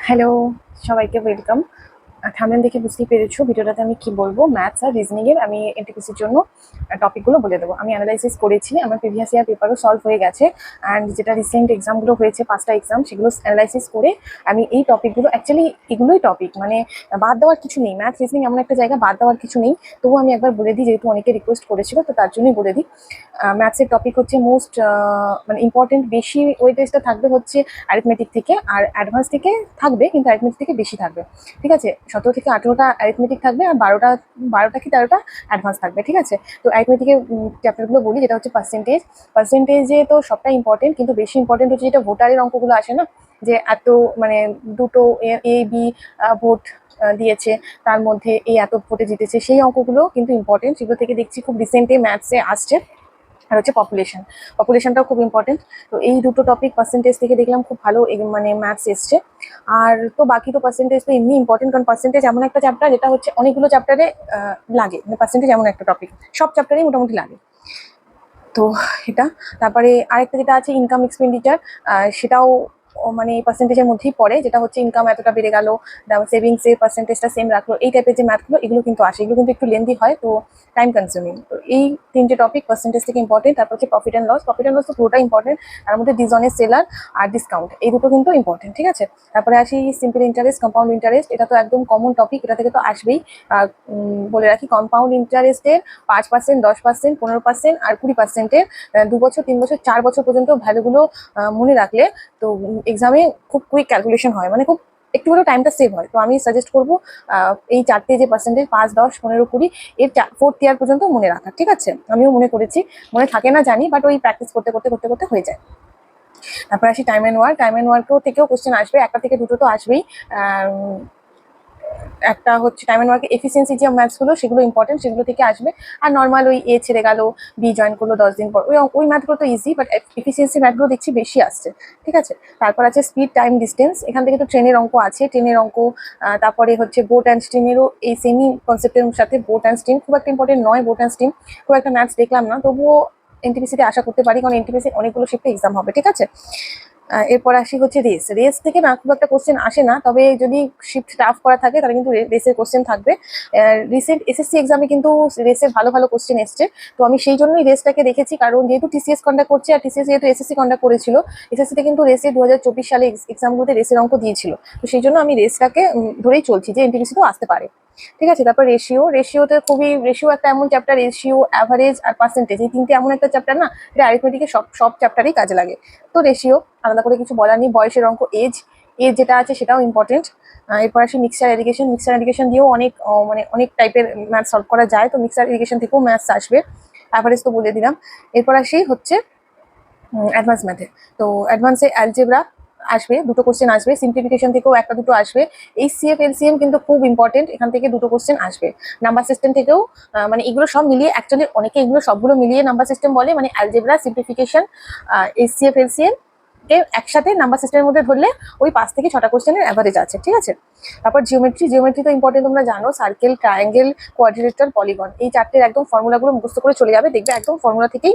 Hello, সবাইকে welcome. Thumbnail দেখে বুঝতেই পেরেছো ভিডিওটাতে আমি কি বলবো। ম্যাথস আর রিজনিং এর আমি এনটিপিসির জন্য টপিকগুলো বলে দেবো। আমি অ্যানালাইসিস করেছি, আমার প্রিভিয়াস ইয়ার পেপারও সলভ হয়ে গেছে। অ্যান্ড যেটা রিসেন্ট এক্সামগুলো হয়েছে 5টা এক্সাম, সেগুলো অ্যানালাইসিস করে আমি এই টপিকগুলো অ্যাকচুয়ালি এগুলোই টপিক, মানে বাদ দেওয়ার কিছু নেই। ম্যাথস রিজনিং এমন একটা জায়গা, বাদ দেওয়ার কিছু নেই। তবুও আমি একবার বলে দিই, যেহেতু অনেকে রিকোয়েস্ট করেছিল, তো তার জন্যই বলে দিই। ম্যাথসের টপিক হচ্ছে মোস্ট মানে ইম্পর্টেন্ট, বেশি ওয়েটেজটা থাকবে হচ্ছে অ্যারিথমেটিক থেকে, আর অ্যাডভান্স থেকে থাকবে, কিন্তু অ্যারিথমেটিক থেকে বেশি থাকবে। ঠিক আছে, 17 থেকে 18টা অ্যারিথমেটিক থাকবে, আর 12টা কি 13টা অ্যাডভান্স থাকবে। ঠিক আছে, তো অ্যারিথমেটিকের চ্যাপ্টারগুলো বলি। যেটা হচ্ছে পার্সেন্টেজে তো সবটাই ইম্পর্টেন্ট, কিন্তু বেশি ইম্পর্টেন্ট হচ্ছে যেটা ভোটারের অঙ্কগুলো আসে না, যে এত মানে দুটো এ বি ভোট দিয়েছে, তার মধ্যে এই এত ভোটে জিতেছে, সেই অঙ্কগুলো কিন্তু ইম্পর্টেন্ট। সেগুলো থেকে দেখছি খুব রিসেন্টলি ম্যাথসে আসছে। আর হচ্ছে পপুলেশনটাও খুব ইম্পর্টেন্ট। তো এই দুটো টপিক পার্সেন্টেজ থেকে দেখলাম খুব ভালো মানে ম্যাথস এসছে। আর তো বাকি তো পার্সেন্টেজ তো এমনি ইম্পর্টেন্ট, কারণ পার্সেন্টেজ এমন একটা চ্যাপ্টার যেটা হচ্ছে অনেকগুলো চ্যাপ্টারে লাগে। মানে পার্সেন্টেজ এমন একটা টপিক, সব চ্যাপ্টারেই মোটামুটি লাগে। তো এটা, তারপরে আরেকটা যেটা আছে ইনকাম এক্সপেন্ডিচার, সেটাও মানে পার্সেন্টেজের মধ্যেই পড়ে। যেটা হচ্ছে ইনকাম এতটা বেড়ে গেল, সেভিংসের পার্সেন্টেজটা সেম রাখলো, এই টাইপের যে ম্যাথগুলো, এগুলো কিন্তু আসে। এগুলো কিন্তু একটু লেন্দি হয়, তো টাইম কনজিউমিং। তো এই তিনটে টপিক পার্সেন্টেজ থেকে ইম্পর্টেন্ট। তারপর হচ্ছে প্রফিট অ্যান্ড লস তো পুরোটা ইম্পর্টেন্ট। তার মধ্যে ডিসঅনেস্ট সেলার আর ডিসকাউন্ট, এই দুটো কিন্তু ইম্পর্টেন্ট। ঠিক আছে, তারপরে আসি সিম্পল ইন্টারেস্ট, কম্পাউন্ড ইন্টারেস্ট। এটা তো একদম কমন টপিক, এটা থেকে তো আসবেই। বলে রাখি, কম্পাউন্ড ইন্টারেস্টের 5%, 10%, 15% আর 20%-এর 2 বছর, 3 বছর, 4 বছর পর্যন্ত ভ্যালুগুলো মনে রাখলে তো এক্সামে খুব কুইক ক্যালকুলেশন হয়, মানে খুব একটু হলেও টাইমটা সেভ হয়। তো আমি সাজেস্ট করবো এই চারটে যে পার্সেন্টেজ, 5, 10, 15, 20, এর 4th ইয়ার পর্যন্ত মনে রাখা। ঠিক আছে, আমিও মনে করেছি, মনে থাকে না জানি, বাট ওই প্র্যাকটিস করতে করতে করতে করতে হয়ে যায়। তারপর আসি টাইম অ্যান্ড ওয়ার্কও থেকেও কোশ্চেন আসবে, একটা থেকে দুটো তো আসবেই। একটা হচ্ছে টাইম অ্যান্ড ওয়ার্কের এফিসিয়েন্সি যে ম্যাথসগুলো, সেগুলো ইম্পর্টেন্ট, সেগুলো থেকে আসবে। আর নর্মাল ওই এ ছেড়ে গেল, বি জয়েন করলো 10 দিন পর, ওই ম্যাথগুলো তো ইজি, বাট এফিসিয়েন্সি ম্যাথগুলো দেখছি বেশি আসছে। ঠিক আছে, তারপর আছে স্পিড, টাইম, ডিস্টেন্স। এখান থেকে তো ট্রেনের অঙ্ক আছে, ট্রেনের অঙ্ক। তারপরে হচ্ছে বোট অ্যান্ড স্টিমেরও এই সেমি কনসেপ্টের সাথে বোট অ্যান্ড স্টিম খুব একটা ইম্পর্টেন্ট নয়। বোট অ্যান্ড স্টিম খুব একটা ম্যাথস দেখলাম না, তবুও এনটিপিসিতে আশা করতে পারি, কারণ এনটিপিসি অনেকগুলো শিফটে এক্সাম হবে। ঠিক আছে, এরপর আসি হচ্ছে রেস থেকে না খুব একটা কোশ্চেন আসে না, তবে যদি শিফট টাফ করা থাকে তাহলে কিন্তু রেসের কোশ্চেন থাকবে। রিসেন্ট এসএসসি এক্সামে কিন্তু রেসের ভালো ভালো কোশ্চেন এসছে, তো আমি সেই জন্যই রেসটাকে রেখেছি। কারণ যেহেতু টিসিএস কন্ডাক্ট করছে, আর টিসিএস যেহেতু এসএসসি কন্ডাক্ট করেছিল, এসএসসিতে কিন্তু রেসে 2024 সালে এক্সামগুলোতে রেসের অঙ্ক দিয়েছিল। তো সেই জন্য আমি রেসটাকে ধরেই চলছি যে এনটিপিসিতেও আসতে পারে। ঠিক আছে, তারপর রেশিওতে রেশিও একটা এমন চ্যাপ্টার, রেশিও, অ্যাভারেজ আর পার্সেন্টেজ, এই তিনটে এমন একটা চ্যাপ্টার না, এটা অ্যারিথমেটিকের সব চ্যাপ্টারেই কাজে লাগে। তো রেশিও আলাদা করে কিছু বলার নেই। বয়সের অঙ্ক, এজ যেটা আছে সেটাও ইম্পর্টেন্ট। এরপর আসি মিক্সচার এডুকেশন দিয়েও অনেক মানে অনেক টাইপের ম্যাথ সলভ করা যায়, তো মিক্সচার এডুকেশন থেকেও ম্যাথস আসবে। অ্যাভারেজ তো বলে দিলাম। এরপর আসি হচ্ছে অ্যাডভান্স ম্যাথে। তো অ্যাডভান্সে অ্যালজেব্রা আসবে, দুটো কোশ্চেন আসবে। সিম্পলিফিকেশন থেকেও একটা দুটো আসবে। এইচসিএফ, এলসিএম কিন্তু খুব ইম্পর্টেন্ট, এখান থেকে দুটো কোশ্চেন আসবে। নাম্বার সিস্টেম থেকেও মানে এগুলো সব মিলিয়ে, অ্যাকচুয়ালি অনেকে এগুলো সবগুলো মিলিয়ে নাম্বার সিস্টেম বলে, মানে অ্যালজেব্রা, সিম্পলিফিকেশন, এইচসিএফ, এলসিএম কে একসাথে নাম্বার সিস্টেমের মধ্যে ধরলে ওই 5 থেকে 6টা কোশ্চেনের অ্যাভারেজ আছে। ঠিক আছে, তারপর জিওমেট্রি তো ইম্পর্টেন্ট, তোমরা জানো। সার্কেল, ট্রায়াঙ্গেল, কোয়াড্রিলেটার, পলিগন, এই চারটের একদম ফর্মুলাগুলো মুখস্থ করে চলে যাবে, দেখবে একদম ফর্মুলা থেকেই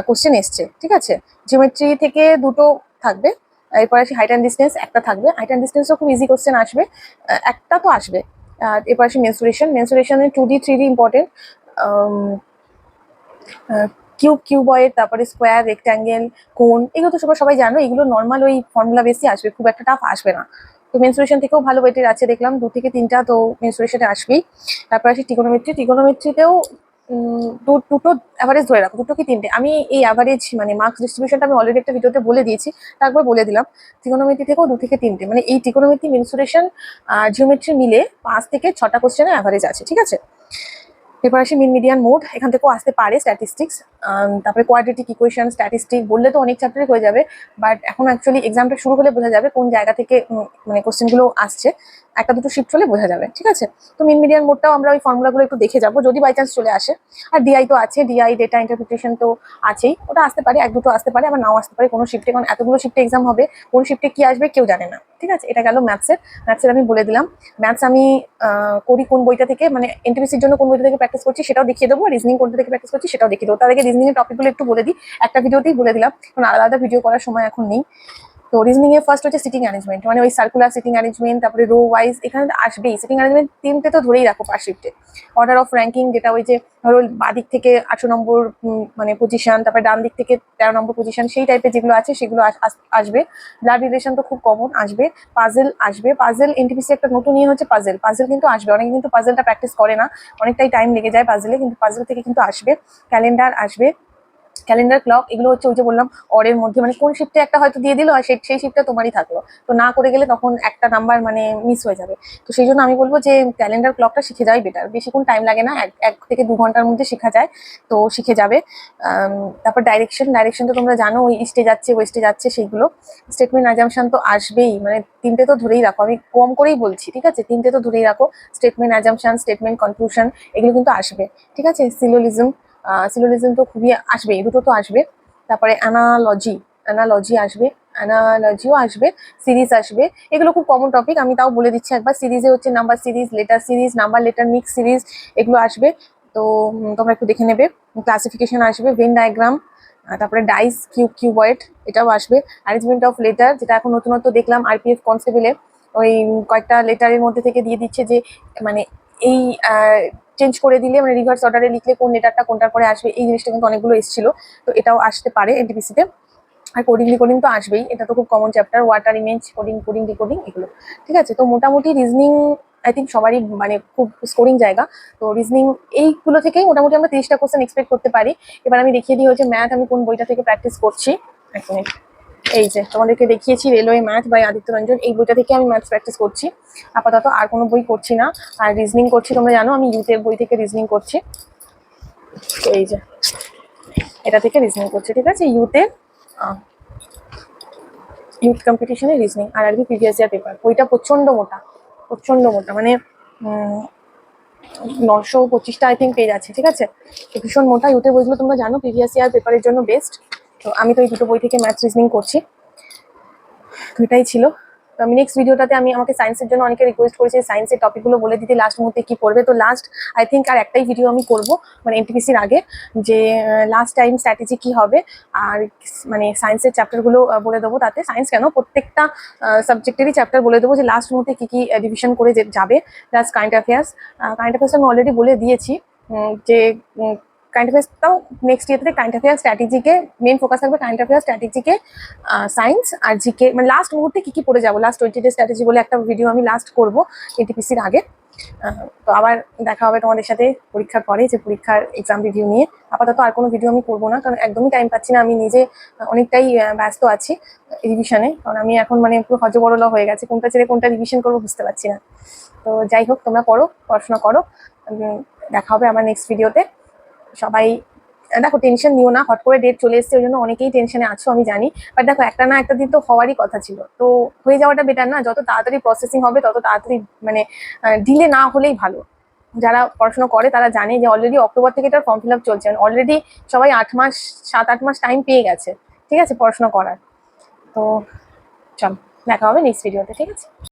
কোশ্চেন এসছে। ঠিক আছে, জিওমেট্রি থেকে দুটো থাকবে। এরপর আসি হাইট অ্যান্ড ডিস্টেন্স, একটা থাকবে। হাইট অ্যান্ড ডিস্টেন্সও খুব ইজি কোশ্চেন আসবে, একটা তো আসবে। এরপর আসি মেনসুরেশনের 2D 3D ইম্পর্টেন্ট। কিউবয়েড, তারপরে স্কোয়ার, রেক্ট্যাঙ্গেল, কোন, এগুলো তো সবাই জানো। এগুলো নর্মাল ওই ফর্মুলা বেসই আসবে, খুব একটা টাফ আসবে না। তো মেনসুরেশন থেকেও ভালো ওয়েটের আছে দেখলাম, 2 থেকে 3টা তো মেনসুরেশনে আসবেই। তারপর আসি টিকোনোমেট্রিতেও দুটো অ্যাভারেজ ধরে রাখো, দুটো কি তিনটে। আমি এই অ্যাভারেজ মানে মার্কস ডিস্ট্রিবিউশনটা আমি অলরেডি একটা ভিডিওতে বলে দিয়েছি, তারপর বলে দিলাম। ত্রিকোণমিতি থেকেও 2 থেকে 3টে, মানে এই ত্রিকোণমিতি, মেনসুরেশন, জিওমেট্রি মিলে 5 থেকে 6টা কোশ্চেনের অ্যাভারেজ আছে। ঠিক আছে, এরপর আসি মিন, মিডিয়ান, মোড, এখান থেকেও আসতে পারে স্ট্যাটিস্টিক্স। তারপরে কোয়াড্রেটিক ইকুয়েশন, স্ট্যাটিস্টিক বললে তো অনেক চ্যাপ্টারে হয়ে যাবে, বাট এখন অ্যাকচুয়ালি এক্সামটা শুরু হলে বোঝা যাবে কোন জায়গা থেকে মানে কোশ্চেনগুলো আসছে। একটা দুটো শিফট হলে বোঝা যাবে। ঠিক আছে, তো মিন, মিডিয়ান, মোডটাও আমরা ওই ফর্মুলাগুলো একটু দেখে যাবো, যদি বাই চান্স চলে আসে। আর ডিআই তো আছে, ডিআই ডেটা ইন্টারপ্রিটেশন তো আছেই, ওটা আসতে পারে, এক দুটো আসতে পারে, আবার নাও আসতে পারে কোনো শিফটে, কারণ এতগুলো শিফটে এক্সাম হবে, কোন শিফটে কি আসবে কেউ জানে না। ঠিক আছে, এটা গেল ম্যাথসের আমি বলে দিলাম। ম্যাথস আমি করি কোন বইটা থেকে, মানে এনটিপিসির জন্য কোন বইটা থেকে প্র্যাকটিস করছি সেটাও দেখিয়ে দেবো, আর রিজনিং কোনটা থেকে প্র্যাকটিস করছি সেটাও দেখিয়ে দেবো। তার আগে রিজনিং এর টপিকগুলো একটু বলে দিই, একটা ভিডিওতেই বলে দিলাম, কারণ আলাদা ভিডিও করার সময় এখন নেই। তো রিজনিং এ ফার্স্ট হচ্ছে সিটিং অ্যারেঞ্জমেন্ট, মানে ওই সার্কুলার সিটিং অ্যারেঞ্জমেন্ট, তারপরে রো ওয়াইজ এখানে তো আসবেই। সিটিং অ্যারেঞ্জমেন্ট তিনটে তো ধরেই রাখো পার শিফটে। অর্ডার অফ র্যাঙ্কিং, যেটা ওই যে ধরো বাদিক থেকে 18 নম্বর মানে পজিশন, তারপরে ডান দিক থেকে 13 নম্বর পজিশন, সেই টাইপের যেগুলো আছে সেগুলো আসবে। ব্লাড রিলেশন তো খুব কমন আসবে। পাজেল আসবে, পাজেল এনটিপিসি একটা নতুন ইয়ে হচ্ছে পাজেল, পাজেল কিন্তু আসবে। অনেকে কিন্তু পাজেলটা প্র্যাকটিস করে না, অনেকটাই টাইম লেগে যায় পাজেলে, কিন্তু পাজেল থেকে কিন্তু আসবে। ক্যালেন্ডার আসবে, ক্যালেন্ডার ক্লক, এগুলো হচ্ছে ওই যে বললাম অরের মধ্যে, মানে কোন শিফটে একটা হয়তো দিয়ে দিল আর সেই শিফটটা তোমারই থাকলো, তো না করে গেলে তখন একটা নাম্বার মানে মিস হয়ে যাবে। তো সেই জন্য আমি বলবো যে ক্যালেন্ডার ক্লকটা শিখে যাওয়াই বেটার, বেশিক্ষণ টাইম লাগে না, এক থেকে 2 ঘন্টার মধ্যে শেখা যায়, তো শিখে যাবে। তারপর ডাইরেকশন তো তোমরা জানো, ওই ইস্টে যাচ্ছে ওয়েস্টে যাচ্ছে সেইগুলো। স্টেটমেন্ট অ্যাজাম্পশন তো আসবেই, মানে তিনটে তো ধরেই রাখো, আমি কম করেই বলছি, ঠিক আছে, তিনটে তো ধরেই রাখো। স্টেটমেন্ট অ্যাজাম্পশন, স্টেটমেন্ট কনক্লুশন, এগুলো কিন্তু আসবে, ঠিক আছে। সিলোলিজম তো খুবই আসবে, এই দুটো তো আসবে। তারপরে অ্যানালজি আসবে, অ্যানালজিও আসবে, সিরিজ আসবে, এগুলো খুব কমন টপিক, আমি তাও বলে দিচ্ছি একবার। সিরিজে হচ্ছে number series, letter series, number letter mix series, এগুলো আসবে। তো তোমরা একটু দেখে নেবে। ক্লাসিফিকেশন আসবে, ভেন ডায়াগ্রাম, তারপরে ডাইস, কিউবয়েড, এটাও আসবে। অ্যারেঞ্জমেন্ট অফ লেটার, যেটা এখন নতুনত্ব দেখলাম আরপিএফ কনস্টেবলে, ওই কয়েকটা লেটারের মধ্যে থেকে দিয়ে দিচ্ছে যে মানে এই চেঞ্জ করে দিলে, মানে রিভার্স অর্ডারে লিখলে কোন লেটারটা কোনটার পরে আসবে, এই জিনিসটা কিন্তু অনেকগুলো এসেছিল, তো এটাও আসতে পারে এনটিপিসিতে। আর কোডিং ডিকোডিং তো আসবেই, এটা তো খুব common chapter, water image, coding decoding, এগুলো ঠিক আছে। তো মোটামুটি রিজনিং আই থিঙ্ক সবারই মানে খুব স্কোরিং জায়গা, তো রিজনিং এইগুলো থেকেই মোটামুটি আমরা 30টা কোশ্চেন এক্সপেক্ট করতে পারি। এবার আমি দেখিয়ে দিই হচ্ছে ম্যাথ আমি কোন বইটা থেকে প্র্যাকটিস করছি। এক মিনিট, এই যে তোমাদেরকে দেখিয়েছি railway math by Aditya Ranjan, এই বইটা থেকে আমি ম্যাথস প্র্যাকটিস করছি আপাতত, আর কোনো বই করছি না। আর রিজনিং করছি, তোমরা জানো আমি ইউথের বই থেকে রিজনিং করছি, তো এই যে এটা থেকে রিজনিং করছি, ঠিক আছে। ইউথ কম্পিটিশনের রিজনিং আর আরবি প্রিভিয়াস ইয়ার পেপার, বইটা প্রচন্ড মোটা, মানে 925টা আই থিঙ্ক পেজ আছে, ঠিক আছে। তো ভীষণ মোটা, ইউথের বইগুলো তোমরা জানো প্রিভিয়াস ইয়ার পেপারের জন্য বেস্ট। তো আমি তো এই দুটো বই থেকে ম্যাথস রিজনিং করছি, তো এটাই ছিল। তো আমি নেক্সট ভিডিওটাতে আমাকে সায়েন্সের জন্য অনেকে রিকোয়েস্ট করেছে সায়েন্সের টপিকগুলো বলে দিতে লাস্ট মুহূর্তে কি পড়বে, তো লাস্ট আই থিঙ্ক আর একটাই ভিডিও আমি করব, মানে এনটিপিসির আগে, যে লাস্ট টাইম স্ট্র্যাটেজি কি হবে, আর মানে সায়েন্সের চ্যাপ্টারগুলো বলে দেবো, তাতে সায়েন্স কেন প্রত্যেকটা সাবজেক্টেরই চ্যাপ্টার বলে দেবো, যে লাস্ট মুহূর্তে কি কি ডিভিশন করে যাবে। প্লাস কারেন্ট অ্যাফেয়ার্স আমি অলরেডি বলে দিয়েছি, যে কারেন্ট অ্যাফেয়ার্সটাও নেক্সট ইয়ারতে কারেন্ট অ্যাফেয়ার্স স্ট্র্যাটেজিকে মেন ফোকাস থাকবে, কারেন্ট অ্যাফেয়ার্স স্ট্র্যাটেজিকে, সায়েন্স আর জিকে, মানে লাস্ট মুহূর্তে কি কি পড়ে যাবো, লাস্ট 20 ডে স্ট্র্যাটেজি বলে একটা ভিডিও আমি লাস্ট করবো এনটিপিসির আগে। তো আবার দেখা হবে তোমাদের সাথে পরীক্ষার পরে, যে পরীক্ষার এক্সাম রিভিউ নিয়ে। আপাতত আর কোনো ভিডিও আমি করবো না, কারণ একদমই টাইম পাচ্ছি না, আমি নিজে অনেকটাই ব্যস্ত আছি রিভিশনে, কারণ আমি এখন মানে পুরো হজবরল হয়ে গেছে, কোনটা ছেড়ে কোনটা রিভিশন করবো বুঝতে পারছি না। তো যাই হোক, তোমরা পড়াশোনা করো, দেখা হবে আমার নেক্সট ভিডিওতে। সবাই দেখো টেনশন নিও না, হট করে ডেট চলে এসছে, ওই জন্য অনেকেই টেনশনে আছো আমি জানি, বাট দেখো একটা না একটা দিন তো হওয়ারই কথা ছিল, তো হয়ে যাওয়াটা বেটার না, যত তাড়াতাড়ি প্রসেসিং হবে তত তাড়াতাড়ি, মানে ডিলে না হলেই ভালো। যারা পড়াশোনা করে তারা জানে যে অলরেডি অক্টোবর থেকে এটার ফর্ম ফিল আপ চলছে, অলরেডি সবাই 8 মাস 7-8 মাস টাইম পেয়ে গেছে, ঠিক আছে, পড়াশোনা করার। তো চল দেখা হবে নেক্সট ভিডিওতে, ঠিক আছে।